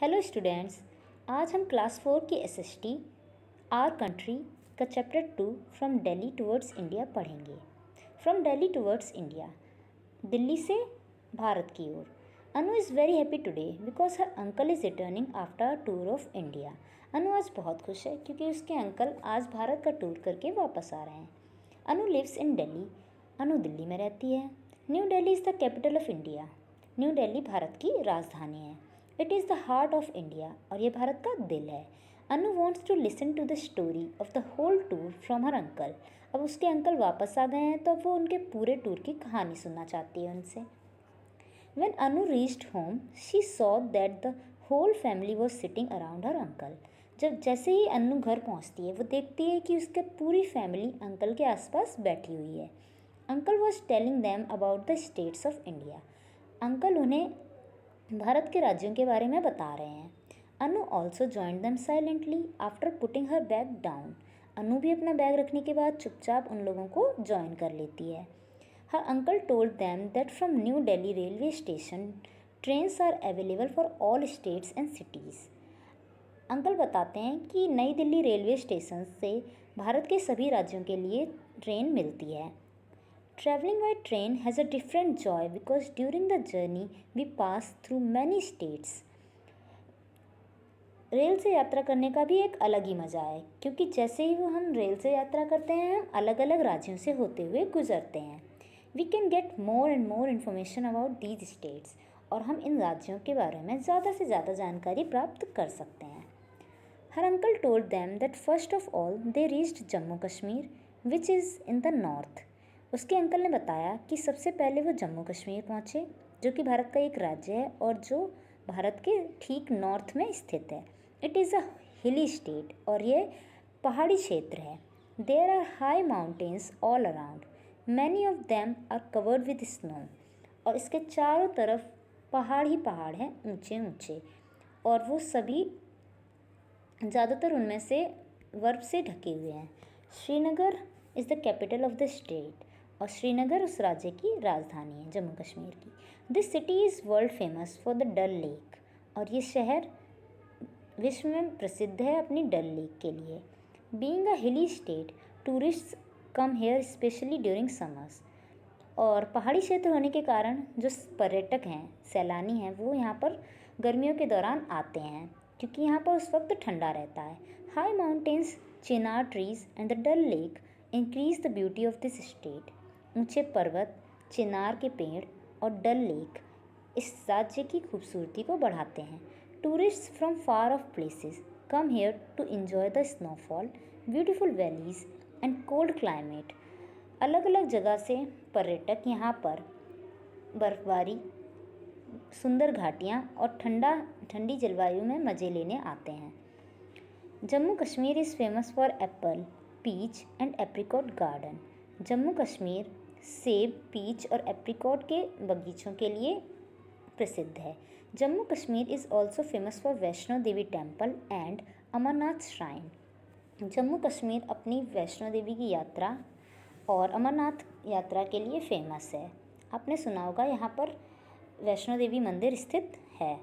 Hello students. आज हम class 4 की एसएसटी आर कंट्री का chapter 2 from Delhi towards India पढ़ेंगे। From Delhi towards India, Delhi से भारत की ओर। Anu is very happy today because her uncle is returning after a tour of India. Anu आज बहुत खुश है क्योंकि उसके अंकल आज भारत का टूर करके वापस आ रहे हैं। Anu lives in Delhi. अनु दिल्ली में रहती है। New Delhi is the capital of India. New Delhi Bharat की राजधानी है। It is the heart of India, और ये भारत का दिल है। Anu wants to listen to the story of the whole tour from her uncle. अब उसके अंकल वापस आ गए हैं तो अब वो उनके पूरे टूर की कहानी सुनना चाहती है उनसे। When Anu reached home, she saw that the whole family was sitting around her uncle. जैसे ही अनु घर पहुंचती है वो देखती है कि उसके पूरी फैमिली अंकल के आसपास बैठी हुई है। Uncle was telling them about the states of India. Uncle उन्हें भारत के राज्यों के बारे में बता रहे हैं। Anu also joined them silently after putting her bag down. Anu भी अपना बैग रखने के बाद चुपचाप उन लोगों को ज्वाइन कर लेती है। Her uncle told them that from New Delhi railway station trains are available for all states and cities. Uncle बताते हैं कि नई दिल्ली रेलवे स्टेशन से भारत के सभी राज्यों के लिए ट्रेन मिलती है। Traveling by train has a different joy because during the journey we pass through many states. Rail से यात्रा करने का भी एक अलग ही मज़ा है क्योंकि जैसे ही हम रेल से यात्रा करते हैं हम अलग अलग राज्यों से होते हुए गुजरते हैं। We can get more and more information about these states, और हम इन राज्यों के बारे में ज़्यादा से ज़्यादा जानकारी प्राप्त कर सकते हैं। Her uncle told them that first of all they reached Jammu Kashmir which is in the north. उसके अंकल ने बताया कि सबसे पहले वो जम्मू कश्मीर पहुँचे जो कि भारत का एक राज्य है और जो भारत के ठीक नॉर्थ में स्थित है। It is a hilly state, और ये पहाड़ी क्षेत्र है। There are high mountains all around, many of them are covered with snow. और इसके चारों तरफ पहाड़ ही पहाड़ हैं, ऊंचे ऊंचे, और वो सभी ज़्यादातर उनमें से बर्फ़ से ढके हुए हैं। Srinagar is the capital of the state, और श्रीनगर उस राज्य की राजधानी है, जम्मू कश्मीर की। This city is world famous for the Dal lake, और ये शहर विश्व में प्रसिद्ध है अपनी डल लेक के लिए। Being a hilly state, tourists come here specially during summers. और पहाड़ी क्षेत्र होने के कारण जो पर्यटक हैं, सैलानी हैं, वो यहाँ पर गर्मियों के दौरान आते हैं क्योंकि यहाँ पर उस वक्त ठंडा रहता है। High mountains, chinar trees and the Dal lake increase the beauty of this state. ऊंचे पर्वत, चिनार के पेड़ और डल लेक इस राज्य की खूबसूरती को बढ़ाते हैं। Tourists from far off places come here to enjoy the snowfall, beautiful valleys and cold climate. अलग अलग जगह से पर्यटक यहाँ पर बर्फबारी, सुंदर घाटियाँ और ठंडी जलवायु में मज़े लेने आते हैं। Jammu Kashmir is famous for apple, peach and apricot garden. Jammu Kashmir सेब, पीच और एप्रिकॉट के बगीचों के लिए प्रसिद्ध है। Jammu Kashmir is also famous for Vaishno Devi temple and Amarnath shrine. Jammu Kashmir अपनी वैष्णो देवी की यात्रा और अमरनाथ यात्रा के लिए फेमस है। आपने सुना होगा यहाँ पर वैष्णो देवी मंदिर स्थित है।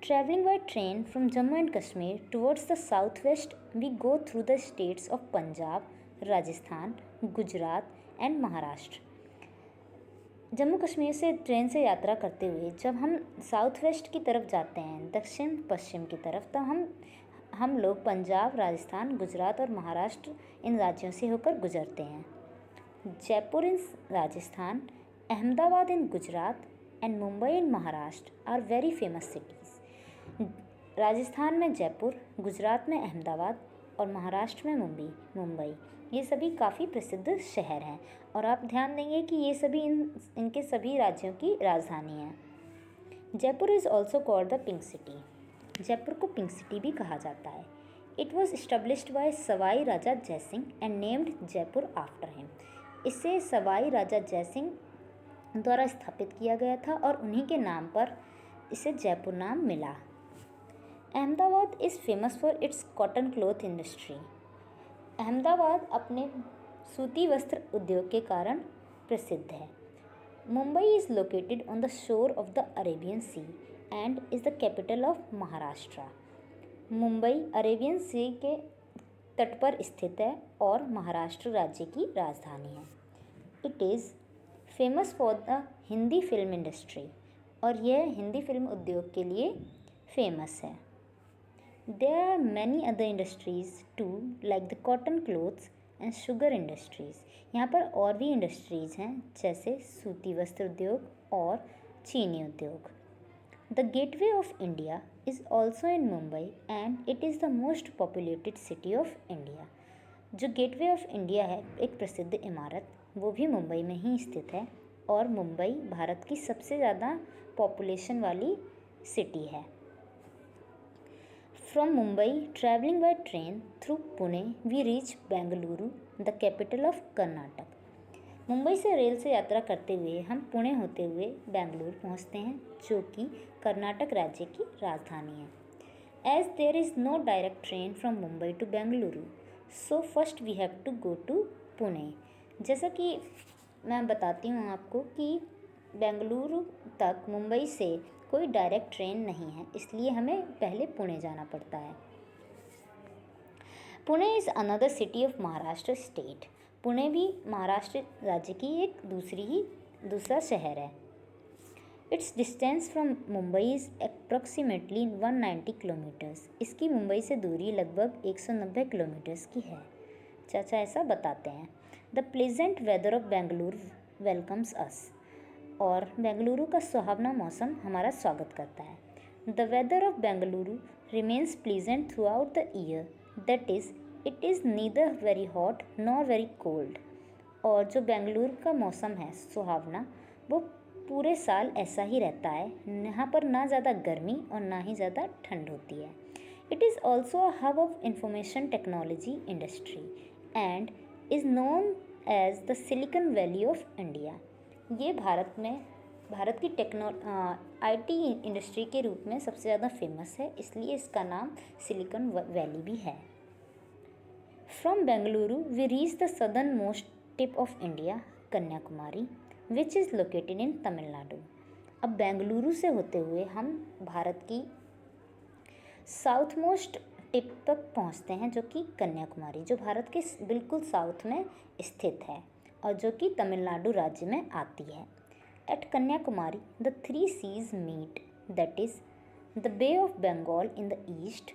Travelling by train from Jammu and Kashmir towards the south west, we go through the states of Punjab, Rajasthan, Gujarat and Maharashtra. Jammu Kashmir से ट्रेन से यात्रा करते हुए जब हम साउथ वेस्ट की तरफ जाते हैं, दक्षिण पश्चिम की तरफ, तब हम लोग पंजाब, राजस्थान, गुजरात और महाराष्ट्र इन राज्यों से होकर गुजरते हैं। Jaipur in Rajasthan, Ahmedabad in Gujarat and Mumbai in Maharashtra are very famous cities. Rajasthan में जयपुर, गुजरात में अहमदाबाद और महाराष्ट्र में मुंबई ये सभी काफ़ी प्रसिद्ध शहर हैं, और आप ध्यान देंगे कि ये सभी इनके सभी राज्यों की राजधानी हैं। Jaipur is also called the pink city. Jaipur को पिंक सिटी भी कहा जाता है। It was established by Sawai Raja Jai Singh and named Jaipur after him. इसे सवाई राजा जयसिंह द्वारा स्थापित किया गया था और उन्हीं के नाम पर इसे जयपुर नाम मिला। Ahmedabad is famous for its cotton cloth industry. Ahmedabad अपने सूती वस्त्र उद्योग के कारण प्रसिद्ध है। Mumbai is located on the shore of the Arabian sea and is the capital of Maharashtra. Mumbai Arabian sea के तट पर स्थित है और महाराष्ट्र राज्य की राजधानी है. It is famous for the Hindi film industry, और यह हिंदी फिल्म उद्योग के लिए फेमस है. There are many other industries too like the cotton clothes and sugar industries. यहाँ पर और भी इंडस्ट्रीज़ हैं जैसे सूती वस्त्र उद्योग और चीनी उद्योग. The gateway of India is also in Mumbai and it is the most populated city of India. जो गेटवे ऑफ इंडिया है, एक प्रसिद्ध इमारत, वो भी मुंबई में ही स्थित है और मुंबई भारत की सबसे ज़्यादा पॉपुलेशन वाली सिटी है. From Mumbai travelling by train through Pune we reach Bengaluru the capital of Karnataka. Mumbai से रेल से यात्रा करते हुए हम पुणे होते हुए बेंगलुरु पहुंचते हैं, जो कि कर्नाटक राज्य की राजधानी है. As there is no direct train from Mumbai to Bengaluru, so first we have to go to Pune. जैसा कि मैं बताती हूँ आपको कि बेंगलुरु तक मुंबई से कोई डायरेक्ट ट्रेन नहीं है, इसलिए हमें पहले पुणे जाना पड़ता है. Pune is another city of Maharashtra state. Pune भी महाराष्ट्र राज्य की एक दूसरा शहर है. It's distance from Mumbai is approximately 190 kilometres. इसकी मुंबई से दूरी लगभग 190 किलोमीटर्स की है. चाचा ऐसा बताते हैं. The pleasant weather of Bengaluru welcomes us. और बेंगलुरु का सुहावना मौसम हमारा स्वागत करता है. The weather of Bengaluru remains pleasant throughout the year, that is it is neither very hot nor very cold. और जो बेंगलुरु का मौसम है सुहावना, वो पूरे साल ऐसा ही रहता है. यहाँ पर ना ज़्यादा गर्मी और ना ही ज़्यादा ठंड होती है. It is also a hub of information technology industry and is known as the silicon valley of India. ये भारत की IT इंडस्ट्री के रूप में सबसे ज़्यादा फेमस है, इसलिए इसका नाम सिलिकॉन वैली भी है. From Bengaluru we reach the southern most tip of India, Kanyakumari, which is located in Tamil Nadu. अब बेंगलुरु से होते हुए हम भारत की साउथ मोस्ट टिप तक पहुंचते हैं, जो कि कन्याकुमारी, जो भारत के बिल्कुल साउथ में स्थित है और जो कि तमिलनाडु राज्य में आती है. At Kanyakumari the 3 seas meet, that is the bay of Bengal in the east,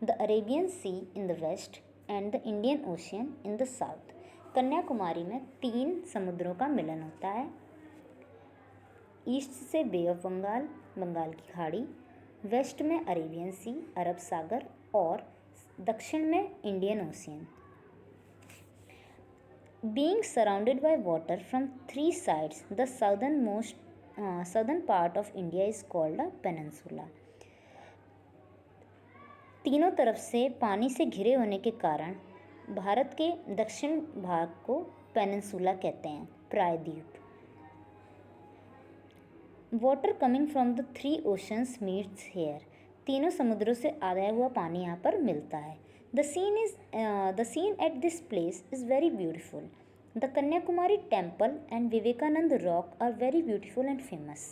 the Arabian sea in the west and the Indian ocean in the south. Kanyakumari में 3 समुद्रों का मिलन होता है. ईस्ट से बे ऑफ बंगाल, बंगाल की खाड़ी, वेस्ट में अरेबियन सी, अरब सागर, और दक्षिण में Indian ocean. Being surrounded by water from 3 sides, the southern part of India is called a peninsula. तीनों तरफ से पानी से घिरे होने के कारण भारत के दक्षिण भाग को पेनिनसुला कहते हैं, प्रायद्वीप. Water coming from the 3 oceans meets here. तीनों समुद्रों से आया हुआ पानी यहाँ पर मिलता है. The scene at this place is very beautiful. The Kanyakumari temple and Vivekanand rock are very beautiful and famous.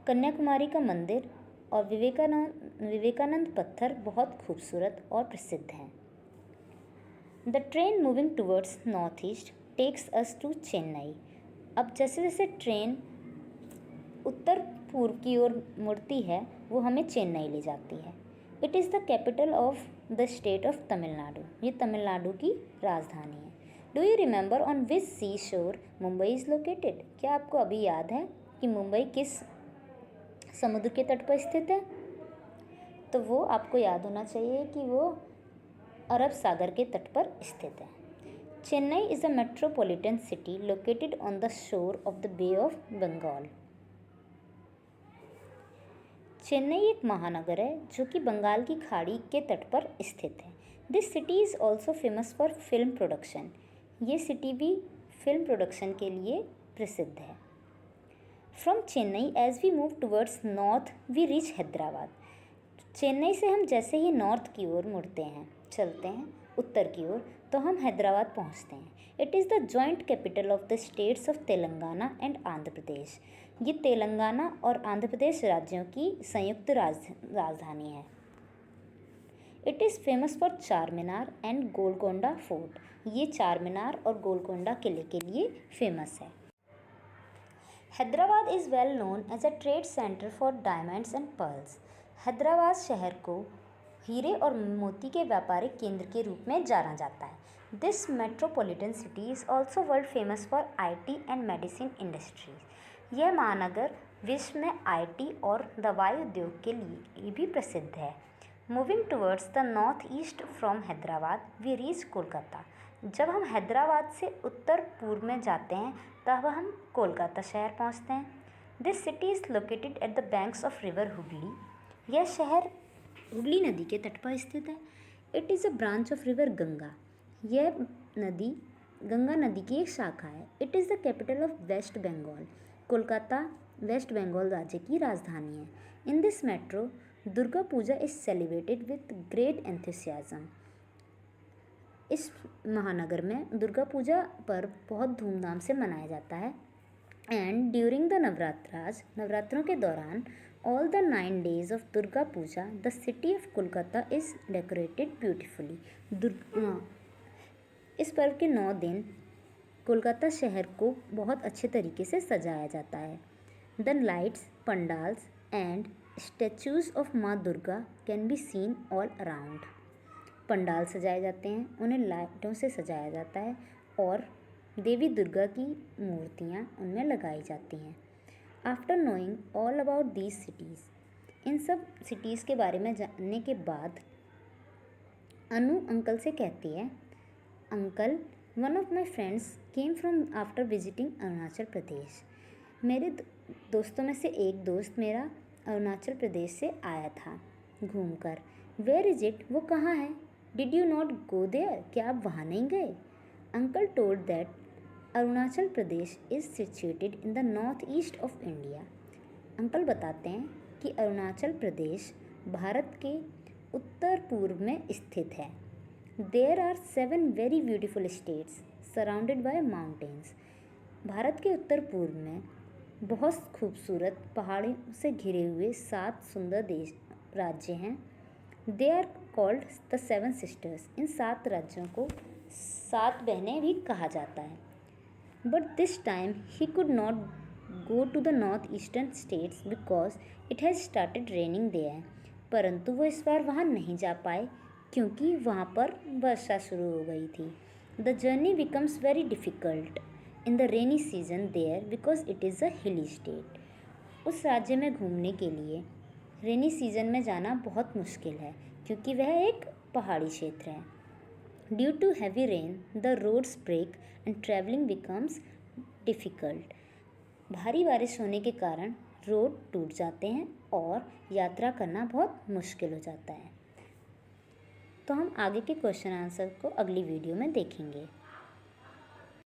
Kanyakumari का मंदिर और विवेकानंद पत्थर बहुत खूबसूरत और प्रसिद्ध हैं. The train moving towards northeast takes us to Chennai. अब जैसे जैसे ट्रेन उत्तर पूर्व की ओर मुड़ती है, वो हमें चेन्नई ले जाती है. It is the capital of the state of Tamil Nadu. ये तमिलनाडु की राजधानी है. Do you remember on which sea shore Mumbai is located. क्या आपको अभी याद है कि मुंबई किस समुद्र के तट पर स्थित है? तो वो आपको याद होना चाहिए कि वो अरब सागर के तट पर स्थित है. Chennai is a metropolitan city located on the shore of the bay of Bengal. Chennai एक महानगर है जो कि बंगाल की खाड़ी के तट पर स्थित है. This city is also famous for film production. ये सिटी भी फिल्म प्रोडक्शन के लिए प्रसिद्ध है. From Chennai as we move towards north we reach Hyderabad. Chennai से हम जैसे ही नॉर्थ की ओर मुड़ते हैं, चलते हैं उत्तर की ओर, तो हम हैदराबाद पहुंचते हैं. It is the joint capital of the states of Telangana and Andhra Pradesh. ये तेलंगाना और आंध्र प्रदेश राज्यों की संयुक्त राजधानी है। इट इज़ फेमस फॉर चार मीनार एंड गोलकोंडा फोर्ट। ये चार मीनार और गोलकोंडा किले के लिए फेमस है। Hyderabad is well known as a trade centre for diamonds and pearls. Hyderabad शहर को हीरे और मोती के व्यापारिक केंद्र के रूप में जाना जाता है। This metropolitan city is also world famous for IT and medicine industries. यह महानगर विश्व में IT और दवाई उद्योग के लिए भी प्रसिद्ध है। Moving towards the north east from Hyderabad we reach Kolkata. जब हम हैदराबाद से उत्तर पूर्व में जाते हैं तब हम कोलकाता शहर पहुंचते हैं। This city is located at the banks of river Hooghly. यह शहर हुगली नदी के तट पर स्थित है। It is a branch of river Ganga. यह नदी गंगा नदी की एक शाखा है। It is the capital of West Bengal. Kolkata West Bengal राज्य की राजधानी है। In this metro Durga Puja is celebrated with great enthusiasm. इस महानगर में दुर्गा पूजा पर्व बहुत धूमधाम से मनाया जाता है। एंड ड्यूरिंग द नवरात्रों के दौरान all the 9 days of Durga Puja the city of Kolkata is decorated beautifully. इस पर्व के 9 दिन कोलकाता शहर को बहुत अच्छे तरीके से सजाया जाता है। The lights, pandals and statues of Maa Durga can be seen all around. Pandal सजाए जाते हैं, उन्हें लाइटों से सजाया जाता है और देवी दुर्गा की मूर्तियाँ उनमें लगाई जाती हैं। After knowing all about these cities, इन सब सिटीज़ के बारे में जानने के बाद अनु अंकल से कहती है, uncle one of my friends came from after visiting Arunachal Pradesh. मेरे दोस्तों में से एक दोस्त मेरा अरुणाचल प्रदेश से आया था घूमकर। Where is it? वो कहाँ है? Did you not go there? क्या आप वहाँ नहीं गए? Uncle told that Arunachal Pradesh is situated in the north east of India. Uncle बताते हैं कि अरुणाचल प्रदेश भारत के उत्तर पूर्व में स्थित है। There are 7 very beautiful states surrounded by mountains. Bharat के उत्तर पूर्व में बहुत खूबसूरत पहाड़ों से घिरे हुए 7 सुंदर देश राज्य हैं। They are called the 7 sisters. इन 7 राज्यों को 7 बहनें भी कहा जाता है। But this time he could not go to the north eastern states because it has started raining there. परंतु वो इस बार वहाँ नहीं जा पाए क्योंकि वहाँ पर वर्षा शुरू हो गई थी। The journey becomes very difficult in the rainy season there because it is a hilly state. उस राज्य में घूमने के लिए रेनी सीजन में जाना बहुत मुश्किल है क्योंकि वह एक पहाड़ी क्षेत्र है। Due to heavy rain the roads break and travelling becomes difficult. भारी बारिश होने के कारण रोड टूट जाते हैं और यात्रा करना बहुत मुश्किल हो जाता है। तो हम आगे के क्वेश्चन आंसर को अगली वीडियो में देखेंगे।